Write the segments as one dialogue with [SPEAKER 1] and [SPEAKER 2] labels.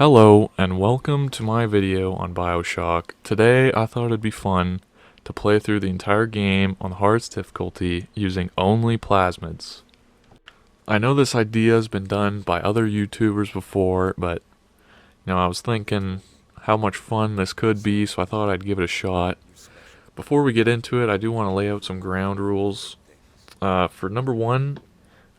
[SPEAKER 1] Hello and welcome to my video on Bioshock. Today I thought it'd be fun to play through the entire game on the hardest difficulty using only plasmids. I know this idea has been done by other YouTubers before, but I was thinking how much fun this could be, so I thought I'd give it a shot. Before we get into it, I do want to lay out some ground rules. For number one,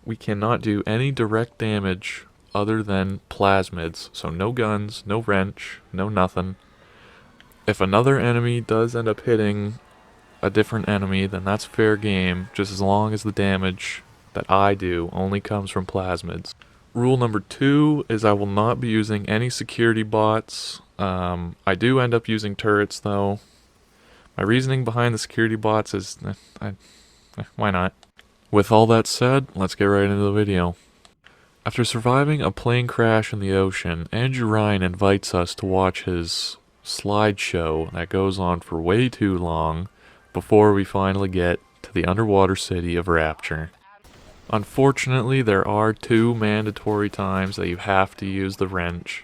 [SPEAKER 1] we cannot do any direct damage other than plasmids, so no guns, no wrench, no nothing. If another enemy does end up hitting a different enemy, then that's fair game, just as long as the damage that I do only comes from plasmids. Rule number two is I will not be using any security bots. I do end up using turrets though. My reasoning behind the security bots is, why not? With all that said, let's get right into the video. After surviving a plane crash in the ocean, Andrew Ryan invites us to watch his slideshow that goes on for way too long before we finally get to the underwater city of Rapture. Unfortunately, there are two mandatory times that you have to use the wrench.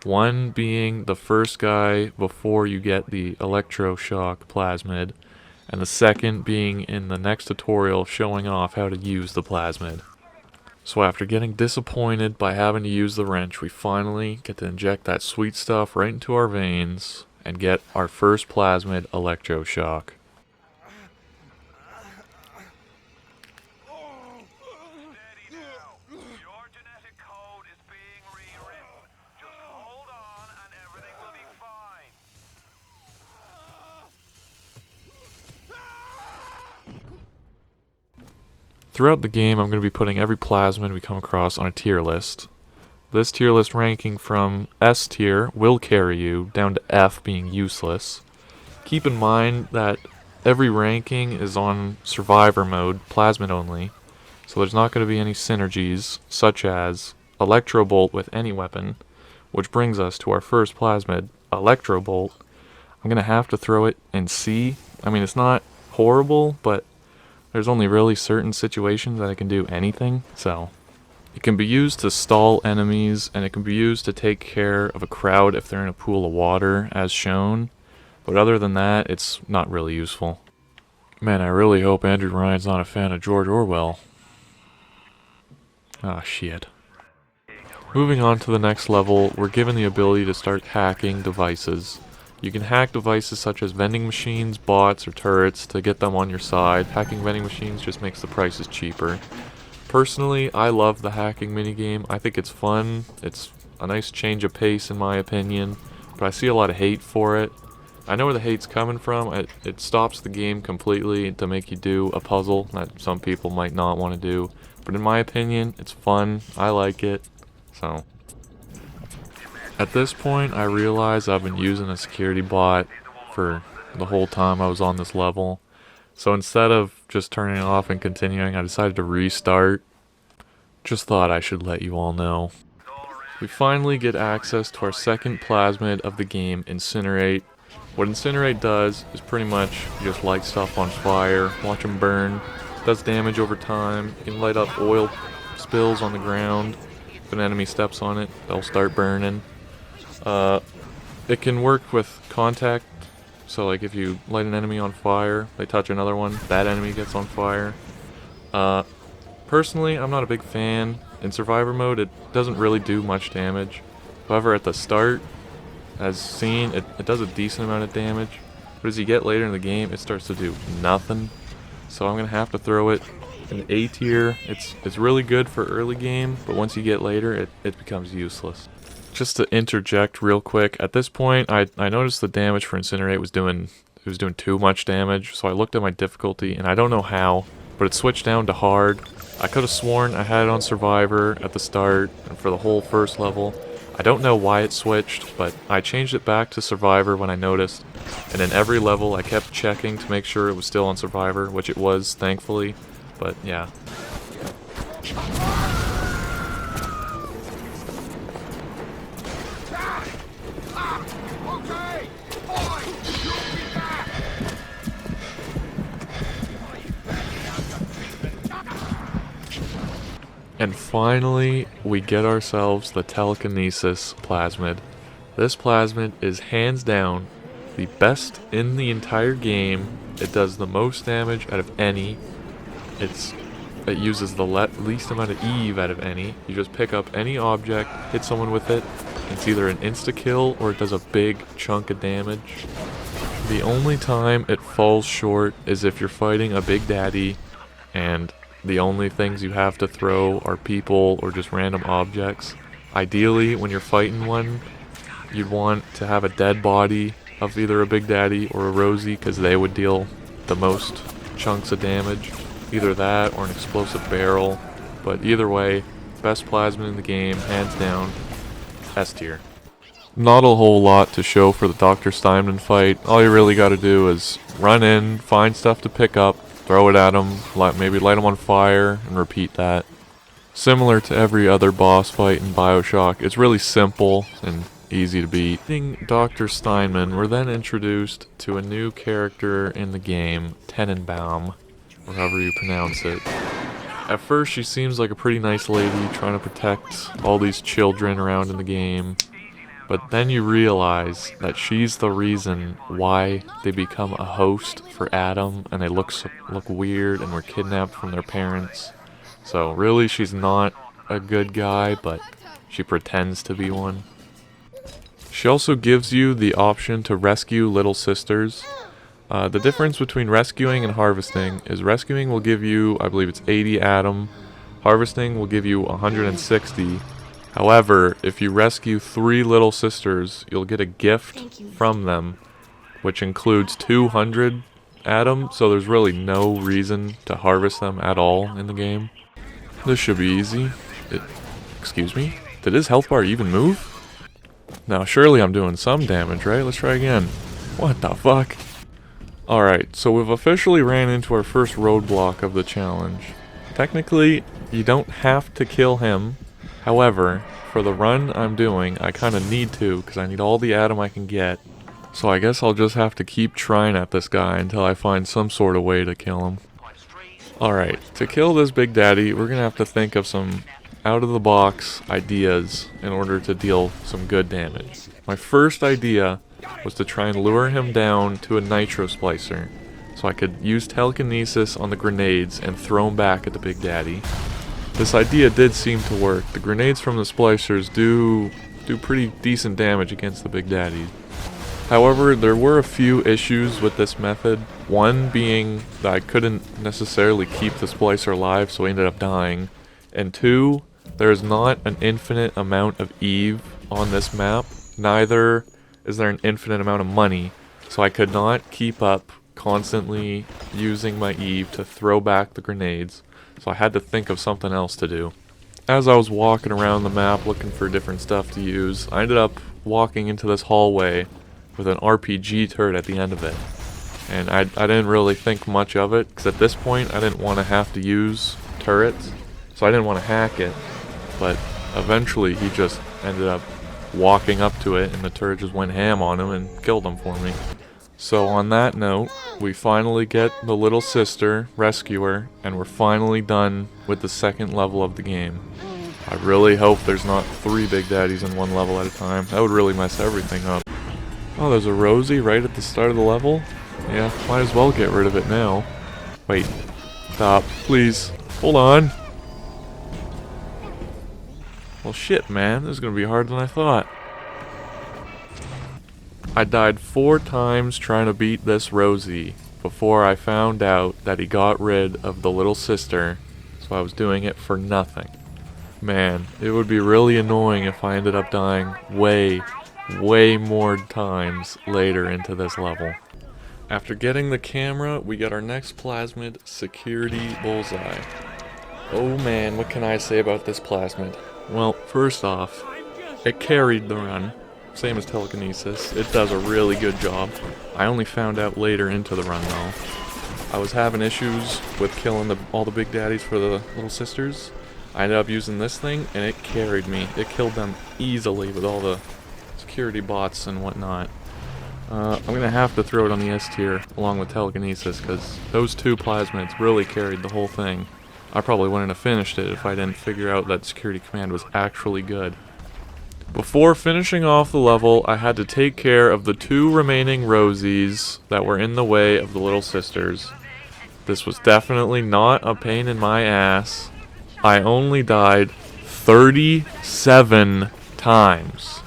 [SPEAKER 1] One being the first guy before you get the electroshock plasmid, and the second being in the next tutorial showing off how to use the plasmid. So after getting disappointed by having to use the wrench, we finally get to inject that sweet stuff right into our veins and get our first plasmid electroshock. Throughout the game, I'm going to be putting every plasmid we come across on a tier list. This tier list ranking from S tier will carry you down to F being useless. Keep in mind that every ranking is on survivor mode, plasmid only, so there's not going to be any synergies such as Electro Bolt with any weapon, which brings us to our first plasmid, Electro Bolt. I'm going to have to throw it in C. I mean, it's not horrible, but there's only really certain situations that it can do anything, so it can be used to stall enemies, and it can be used to take care of a crowd if they're in a pool of water, as shown, but other than that, it's not really useful. Man, I really hope Andrew Ryan's not a fan of George Orwell. Ah, shit. Moving on to the next level, we're given the ability to start hacking devices. You can hack devices such as vending machines, bots, or turrets to get them on your side. Hacking vending machines just makes the prices cheaper. Personally, I love the hacking minigame. I think it's fun. It's a nice change of pace in my opinion, but I see a lot of hate for it. I know where the hate's coming from. It stops the game completely to make you do a puzzle that some people might not want to do. But in my opinion, it's fun. I like it. So at this point, I realize I've been using a security bot for the whole time I was on this level. So instead of just turning it off and continuing, I decided to restart. Just thought I should let you all know. We finally get access to our second plasmid of the game, Incinerate. What Incinerate does is pretty much you just light stuff on fire, watch them burn. It does damage over time. You can light up oil spills on the ground. If an enemy steps on it, they'll start burning. It can work with contact, so like if you light an enemy on fire, they touch another one, that enemy gets on fire. Personally, I'm not a big fan. In survivor mode, it doesn't really do much damage. However, at the start, as seen, it does a decent amount of damage, but as you get later in the game, it starts to do nothing. So I'm gonna have to throw it in A tier. It's really good for early game, but once you get later, it becomes useless. Just to interject real quick, at this point, I noticed the damage for Incinerate was doing too much damage, so I looked at my difficulty, and I don't know how, but it switched down to hard. I could have sworn I had it on survivor at the start, and for the whole first level. I don't know why it switched, but I changed it back to survivor when I noticed, and in every level I kept checking to make sure it was still on survivor, which it was, thankfully, but yeah. And finally, we get ourselves the telekinesis plasmid. This plasmid is hands down the best in the entire game. It does the most damage out of any. It uses the least amount of Eve out of any. You just pick up any object, hit someone with it, it's either an insta-kill or it does a big chunk of damage. The only time it falls short is if you're fighting a big daddy and the only things you have to throw are people or just random objects. Ideally, when you're fighting one, you'd want to have a dead body of either a big daddy or a Rosie, because they would deal the most chunks of damage. Either that or an explosive barrel. But either way, best plasmid in the game, hands down, S tier. Not a whole lot to show for the Dr. Steinman fight. All you really gotta do is run in, find stuff to pick up, throw it at him, maybe light him on fire, and repeat that. Similar to every other boss fight in Bioshock, it's really simple and easy to beat. Beating Dr. Steinman, we're then introduced to a new character in the game, Tenenbaum, or however you pronounce it. At first, she seems like a pretty nice lady trying to protect all these children around in the game. But then you realize that she's the reason why they become a host for Adam, and they look weird and were kidnapped from their parents. So really, she's not a good guy, but she pretends to be one. She also gives you the option to rescue little sisters. The difference between rescuing and harvesting is rescuing will give you, I believe it's 80 Adam. Harvesting will give you 160. However, if you rescue 3 little sisters, you'll get a gift from them, which includes 200 Adam, so there's really no reason to harvest them at all in the game. This should be easy. Excuse me? Did his health bar even move? Now, surely I'm doing some damage, right? Let's try again. What the fuck? Alright, so we've officially ran into our first roadblock of the challenge. Technically, you don't have to kill him. However, for the run I'm doing, I kind of need to, because I need all the Adam I can get. So I guess I'll just have to keep trying at this guy until I find some sort of way to kill him. Alright, to kill this big daddy, we're going to have to think of some out-of-the-box ideas in order to deal some good damage. My first idea was to try and lure him down to a nitro splicer, so I could use telekinesis on the grenades and throw him back at the big daddy. This idea did seem to work. The grenades from the splicers do pretty decent damage against the big daddy. However, there were a few issues with this method. One being that I couldn't necessarily keep the splicer alive, so he ended up dying. And 2, there is not an infinite amount of Eve on this map. Neither is there an infinite amount of money, so I could not keep up constantly using my Eve to throw back the grenades. So I had to think of something else to do. As I was walking around the map looking for different stuff to use, I ended up walking into this hallway with an RPG turret at the end of it. And I didn't really think much of it, because at this point I didn't want to have to use turrets, so I didn't want to hack it. But eventually he just ended up walking up to it and the turret just went ham on him and killed him for me. So on that note, we finally get the little sister, rescue her, and we're finally done with the second level of the game. I really hope there's not 3 big daddies in one level at a time. That would really mess everything up. Oh, there's a Rosie right at the start of the level? Yeah, might as well get rid of it now. Wait. Stop. Please. Hold on. Well shit, man. This is gonna be harder than I thought. I died 4 times trying to beat this Rosie before I found out that he got rid of the little sister, so I was doing it for nothing. Man, it would be really annoying if I ended up dying way more times later into this level. After getting the camera, we get our next plasmid, Security Bullseye. Oh man, what can I say about this plasmid? Well, first off, it carried the run. Same as telekinesis. It does a really good job. I only found out later into the run though. I was having issues with killing all the big daddies for the little sisters. I ended up using this thing and it carried me. It killed them easily with all the security bots and whatnot. I'm gonna have to throw it on the S tier along with telekinesis, because those 2 plasmids really carried the whole thing. I probably wouldn't have finished it if I didn't figure out that security command was actually good. Before finishing off the level, I had to take care of the 2 remaining Rosies that were in the way of the little sisters. This was definitely not a pain in my ass. I only died 37 times.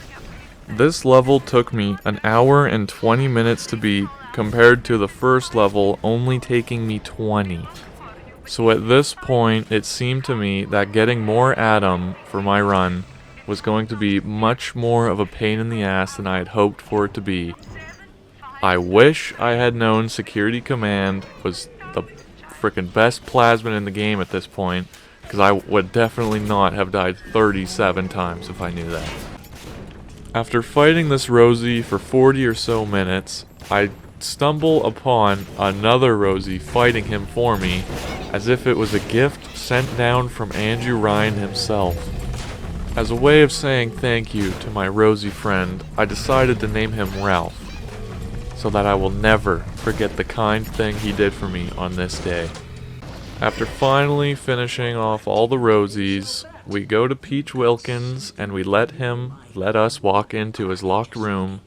[SPEAKER 1] This level took me an hour and 20 minutes to beat, compared to the first level only taking me 20. So at this point, it seemed to me that getting more Atom for my run was going to be much more of a pain in the ass than I had hoped for it to be. I wish I had known Security Command was the frickin' best Plasmid in the game at this point, because I would definitely not have died 37 times if I knew that. After fighting this Rosie for 40 or so minutes, I stumble upon another Rosie fighting him for me, as if it was a gift sent down from Andrew Ryan himself. As a way of saying thank you to my Rosie friend, I decided to name him Ralph, so that I will never forget the kind thing he did for me on this day. After finally finishing off all the Rosies, we go to Peach Wilkins and we let us walk into his locked room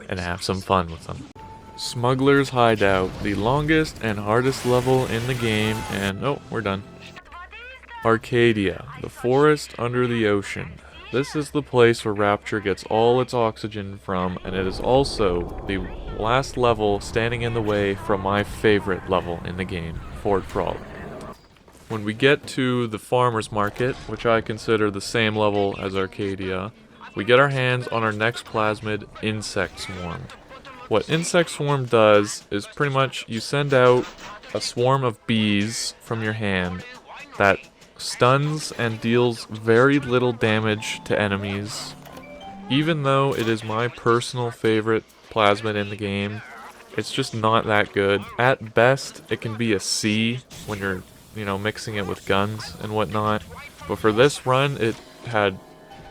[SPEAKER 1] and have some fun with him. Smuggler's Hideout, the longest and hardest level in the game, and oh, we're done. Arcadia, the forest under the ocean. This is the place where Rapture gets all its oxygen from, and it is also the last level standing in the way from my favorite level in the game, Fort Frolic. When we get to the farmer's market, which I consider the same level as Arcadia, we get our hands on our next Plasmid, Insect Swarm. What Insect Swarm does is pretty much you send out a swarm of bees from your hand that stuns and deals very little damage to enemies. Even though it is my personal favorite Plasmid in the game, it's just not that good. At best, it can be a C when you're, mixing it with guns and whatnot. But for this run, it had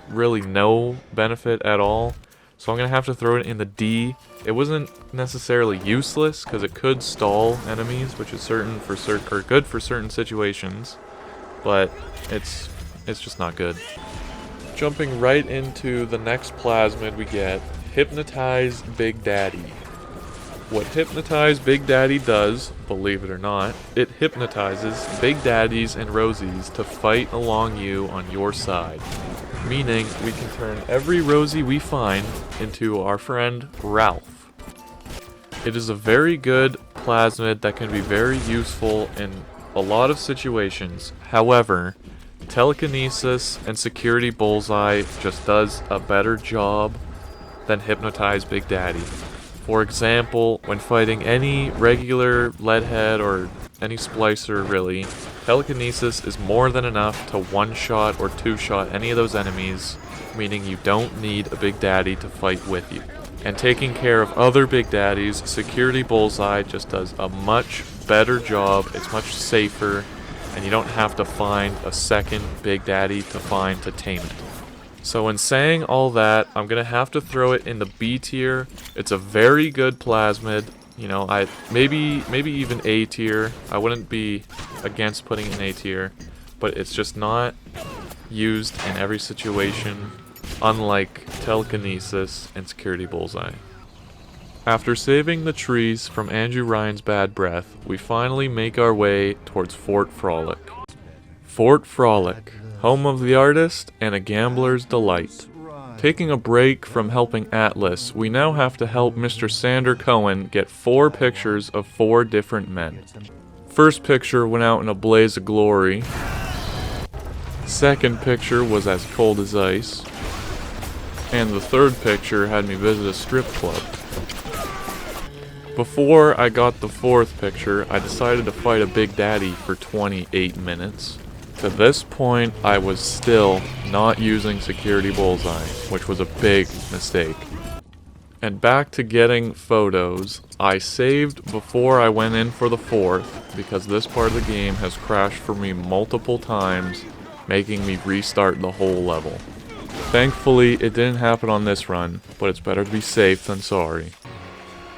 [SPEAKER 1] really no benefit at all. So I'm going to have to throw it in the D. It wasn't necessarily useless, because it could stall enemies, which is good for certain situations. But it's just not good. Jumping right into the next Plasmid we get, Hypnotize Big Daddy. What Hypnotize Big Daddy does, believe it or not, it hypnotizes Big Daddies and Rosies to fight along you on your side. Meaning, we can turn every Rosie we find into our friend Ralph. It is a very good Plasmid that can be very useful in a lot of situations. However, Telekinesis and Security Bullseye just does a better job than Hypnotize Big Daddy. For example, when fighting any regular Leadhead or any Splicer really, Telekinesis is more than enough to one-shot or two-shot any of those enemies, meaning you don't need a Big Daddy to fight with you. And taking care of other Big Daddies, Security Bullseye just does a much better job, it's much safer, and you don't have to find a second Big Daddy to tame it. So in saying all that, I'm going to have to throw it in the B tier. It's a very good Plasmid. Maybe even A tier. I wouldn't be against putting it in A tier, but it's just not used in every situation, unlike Telekinesis and Security Bullseye. After saving the trees from Andrew Ryan's bad breath, we finally make our way towards Fort Frolic. Fort Frolic, home of the artist and a gambler's delight. Taking a break from helping Atlas, we now have to help Mr. Sander Cohen get 4 pictures of 4 different men. First picture went out in a blaze of glory. Second picture was as cold as ice. And the third picture had me visit a strip club. Before I got the 4th picture, I decided to fight a Big Daddy for 28 minutes. To this point, I was still not using Security Bullseye, which was a big mistake. And back to getting photos, I saved before I went in for the 4th, because this part of the game has crashed for me multiple times, making me restart the whole level. Thankfully, it didn't happen on this run, but it's better to be safe than sorry.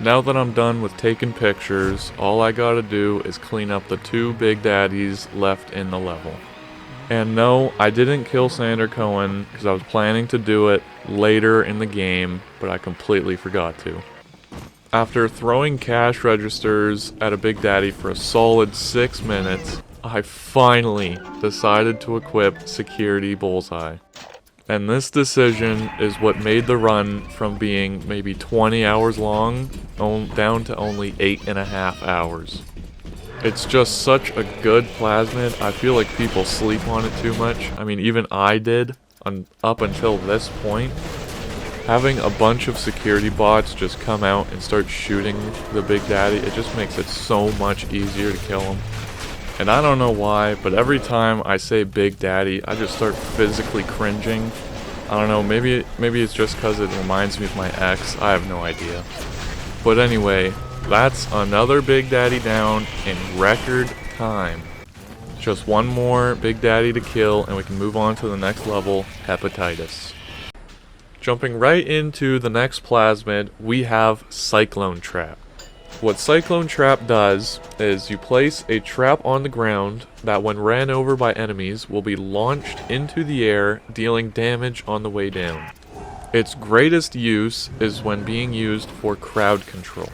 [SPEAKER 1] Now that I'm done with taking pictures, all I gotta do is clean up the 2 Big Daddies left in the level. And no, I didn't kill Sander Cohen because I was planning to do it later in the game, but I completely forgot to. After throwing cash registers at a Big Daddy for a solid 6 minutes, I finally decided to equip Security Bullseye. And this decision is what made the run from being maybe 20 hours long down to only 8.5 hours. It's just such a good plasmid. I feel like people sleep on it too much. I mean, even I did up until this point. Having a bunch of security bots just come out and start shooting the Big Daddy, it just makes it so much easier to kill him. And I don't know why, but every time I say Big Daddy, I just start physically cringing. I don't know, maybe it's just because it reminds me of my ex. I have no idea. But anyway, that's another Big Daddy down in record time. Just one more Big Daddy to kill, and we can move on to the next level, Hepatitis. Jumping right into the next plasmid, we have Cyclone Trap. What Cyclone Trap does is you place a trap on the ground that when ran over by enemies will be launched into the air, dealing damage on the way down. Its greatest use is when being used for crowd control.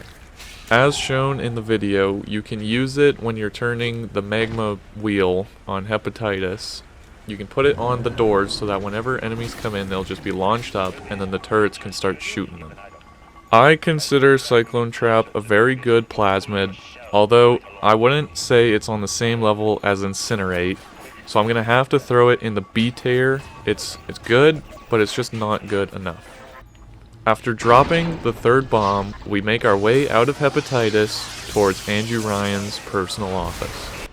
[SPEAKER 1] As shown in the video, you can use it when you're turning the magma wheel on Hepatitis. You can put it on the doors so that whenever enemies come in, they'll just be launched up and then the turrets can start shooting them. I consider Cyclone Trap a very good plasmid, although I wouldn't say it's on the same level as Incinerate, so I'm going to have to throw it in the B tier. It's good, but it's just not good enough. After dropping the 3rd bomb, we make our way out of Hepatitis towards Andrew Ryan's personal office.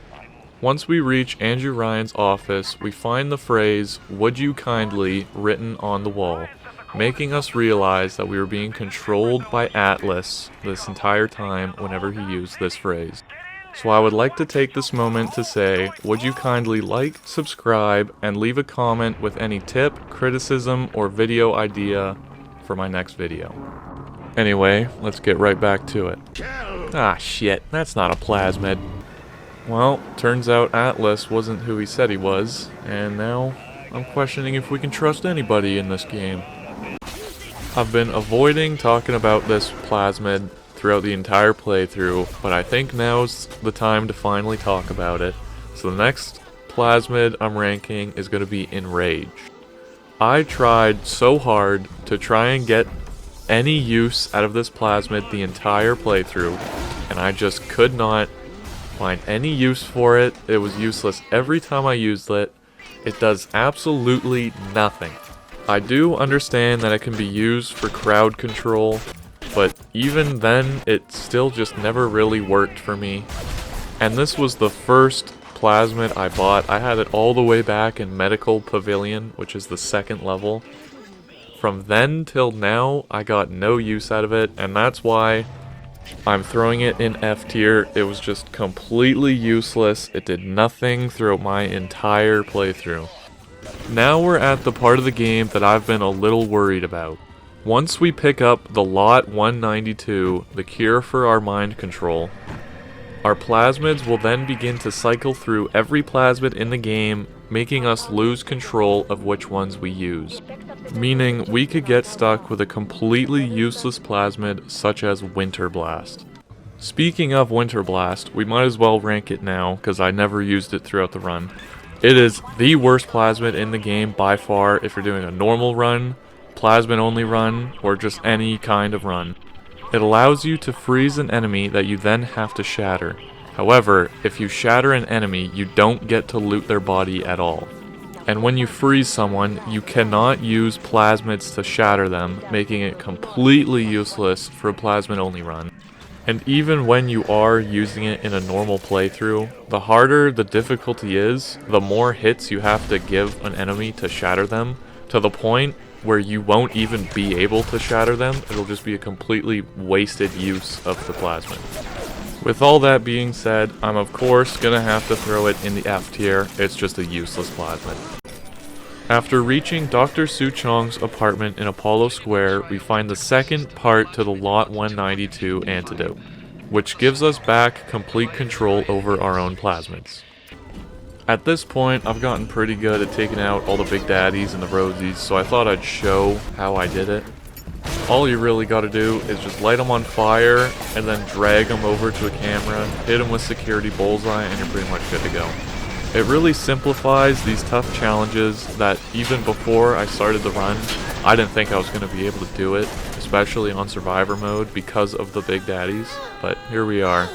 [SPEAKER 1] Once we reach Andrew Ryan's office, we find the phrase, "Would you kindly," written on the wall, making us realize that we were being controlled by Atlas this entire time whenever he used this phrase. So I would like to take this moment to say, would you kindly like, subscribe, and leave a comment with any tip, criticism, or video idea for my next video. Anyway, let's get right back to it. Ah shit, that's not a plasmid. Well, turns out Atlas wasn't who he said he was, and now I'm questioning if we can trust anybody in this game. I've been avoiding talking about this plasmid throughout the entire playthrough, but I think now's the time to finally talk about it. So the next plasmid I'm ranking is going to be Enrage. I tried so hard to try and get any use out of this plasmid the entire playthrough, and I just could not find any use for it. It was useless every time I used it. It does absolutely nothing. I do understand that it can be used for crowd control, but even then, it still just never really worked for me. And this was the first plasmid I bought. I had it all the way back in Medical Pavilion, which is the 2nd level. From then till now, I got no use out of it, and that's why I'm throwing it in F tier. It was just completely useless. It did nothing throughout my entire playthrough. Now we're at the part of the game that I've been a little worried about. Once we pick up the Lot 192, the cure for our mind control, our plasmids will then begin to cycle through every plasmid in the game, making us lose control of which ones we use. Meaning we could get stuck with a completely useless plasmid such as Winter Blast. Speaking of Winter Blast, we might as well rank it now because I never used it throughout the run. It is the worst plasmid in the game by far if you're doing a normal run, plasmid only run, or just any kind of run. It allows you to freeze an enemy that you then have to shatter. However, if you shatter an enemy, you don't get to loot their body at all. And when you freeze someone, you cannot use plasmids to shatter them, making it completely useless for a plasmid only run. And even when you are using it in a normal playthrough, the harder the difficulty is, the more hits you have to give an enemy to shatter them, to the point where you won't even be able to shatter them. It'll just be a completely wasted use of the plasmid. With all that being said, I'm of course gonna have to throw it in the F tier. It's just a useless plasmid. After reaching Dr. Suchong's apartment in Apollo Square, we find the second part to the Lot 192 antidote, which gives us back complete control over our own plasmids. At this point, I've gotten pretty good at taking out all the big daddies and the rosies, so I thought I'd show how I did it. All you really gotta do is just light them on fire, and then drag them over to a camera, hit them with security bullseye, and you're pretty much good to go. It really simplifies these tough challenges that even before I started the run, I didn't think I was going to be able to do it, especially on survivor mode because of the big daddies, but here we are.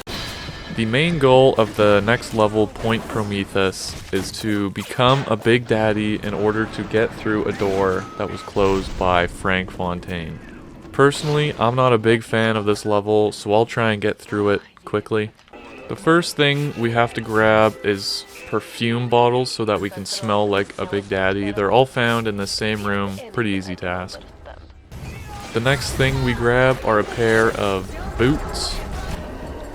[SPEAKER 1] The main goal of the next level, Point Prometheus, is to become a big daddy in order to get through a door that was closed by Frank Fontaine. Personally, I'm not a big fan of this level, so I'll try and get through it quickly. The first thing we have to grab is perfume bottles so that we can smell like a big daddy. They're all found in the same room, pretty easy task. The next thing we grab are a pair of boots.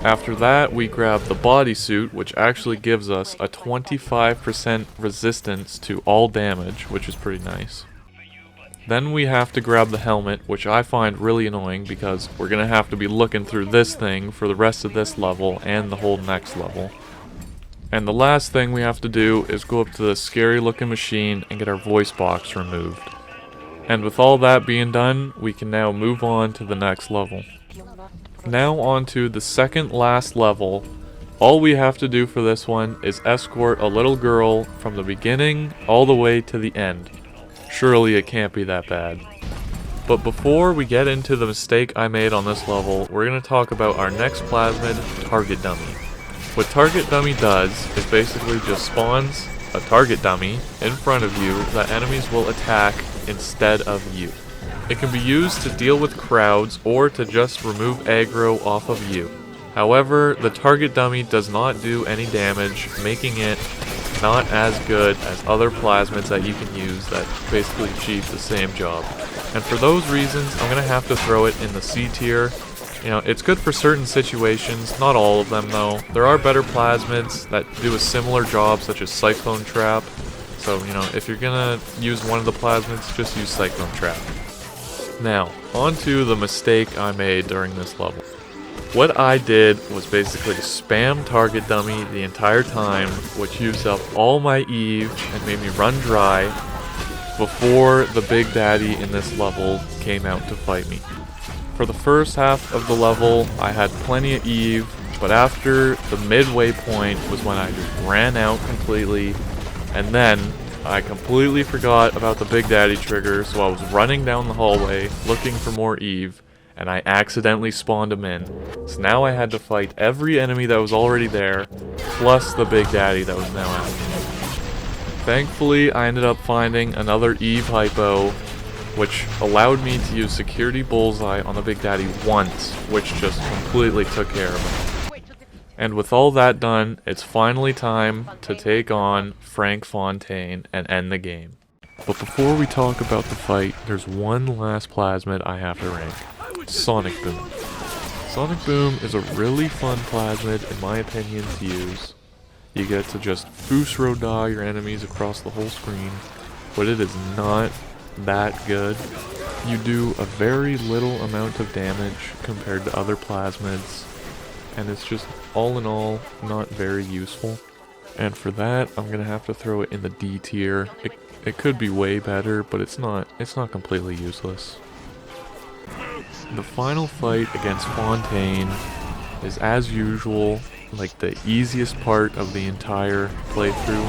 [SPEAKER 1] After that, we grab the bodysuit, which actually gives us a 25% resistance to all damage, which is pretty nice. Then we have to grab the helmet, which I find really annoying because we're going to have to be looking through this thing for the rest of this level and the whole next level. And the last thing we have to do is go up to the scary looking machine and get our voice box removed. And with all that being done, we can now move on to the next level. Now on to the second last level. All we have to do for this one is escort a little girl from the beginning all the way to the end. Surely it can't be that bad. But before we get into the mistake I made on this level, we're going to talk about our next plasmid, Target Dummy. What Target Dummy does is basically just spawns a target dummy in front of you that enemies will attack instead of you. It can be used to deal with crowds or to just remove aggro off of you. However, the target dummy does not do any damage, making it not as good as other plasmids that you can use that basically achieve the same job. And for those reasons, I'm going to have to throw it in the C tier. You know, it's good for certain situations, not all of them though. There are better plasmids that do a similar job, such as Cyclone Trap. So, you know, if you're gonna use one of the plasmids, just use Cyclone Trap. Now, on to the mistake I made during this level. What I did was basically spam Target Dummy the entire time, which used up all my Eve and made me run dry before the big daddy in this level came out to fight me. For the first half of the level, I had plenty of Eve, but after the midway point was when I just ran out completely, and then I completely forgot about the Big Daddy trigger, so I was running down the hallway looking for more Eve, and I accidentally spawned him in. So now I had to fight every enemy that was already there, plus the Big Daddy that was now after me. Thankfully, I ended up finding another Eve hypo, which allowed me to use Security Bullseye on the Big Daddy once, which just completely took care of him. And with all that done, it's finally time to take on Frank Fontaine and end the game. But before we talk about the fight, there's one last plasmid I have to rank. Sonic Boom. Sonic Boom is a really fun plasmid, in my opinion, to use. You get to just Fusro die your enemies across the whole screen, but it is not that good. You do a very little amount of damage compared to other plasmids, and it's just all in all not very useful. And for that, I'm gonna have to throw it in the D tier. It could be way better, but it's not completely useless. The final fight against Fontaine is, as usual, like the easiest part of the entire playthrough.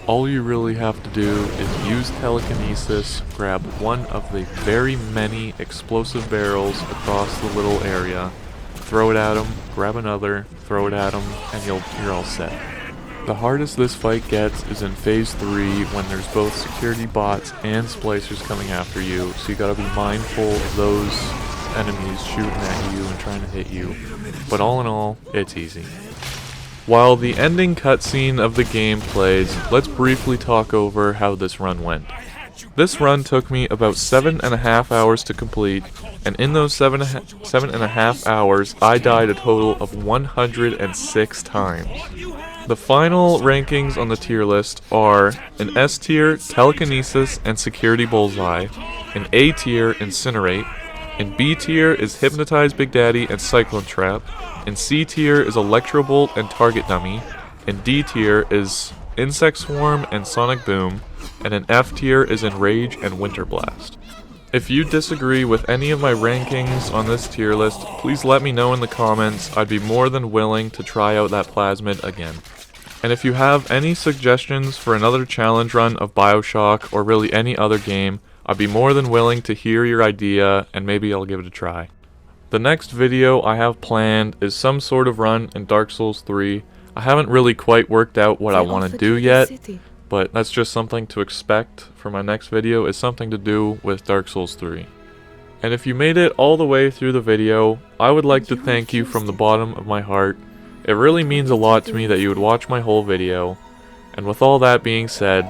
[SPEAKER 1] All you really have to do is use telekinesis, grab one of the very many explosive barrels across the little area, throw it at him, grab another, throw it at him, and you're all set. The hardest this fight gets is in phase 3 when there's both security bots and splicers coming after you, so you gotta be mindful of those enemies shooting at you and trying to hit you. But all in all, it's easy. While the ending cutscene of the game plays, let's briefly talk over how this run went. This run took me about 7.5 hours to complete, and in those 7.5 hours, I died a total of 106 times. The final rankings on the tier list are an S tier, Telekinesis and Security Bullseye, an A tier, Incinerate, in B tier is Hypnotize Big Daddy and Cyclone Trap, in C tier is Electro Bolt and Target Dummy, in D tier is Insect Swarm and Sonic Boom, and in F tier is Enrage and Winter Blast. If you disagree with any of my rankings on this tier list, please let me know in the comments. I'd be more than willing to try out that Plasmid again. And if you have any suggestions for another challenge run of Bioshock or really any other game, I'd be more than willing to hear your idea and maybe I'll give it a try. The next video I have planned is some sort of run in Dark Souls 3. I haven't really quite worked out what I want to do yet, but that's just something to expect for my next video, is something to do with Dark Souls 3. And if you made it all the way through the video, I would like to thank you from the bottom of my heart. It really means a lot to me that you would watch my whole video. And with all that being said,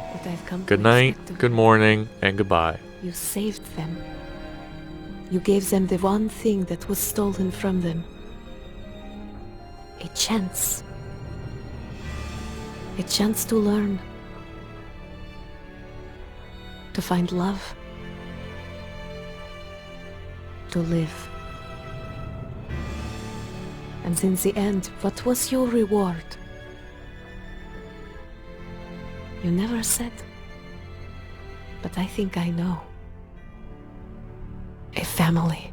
[SPEAKER 1] good night, good morning, and goodbye.
[SPEAKER 2] You saved them. You gave them the one thing that was stolen from them. A chance. A chance to learn. To find love. To live. And in the end, what was your reward? You never said. But I think I know. A family.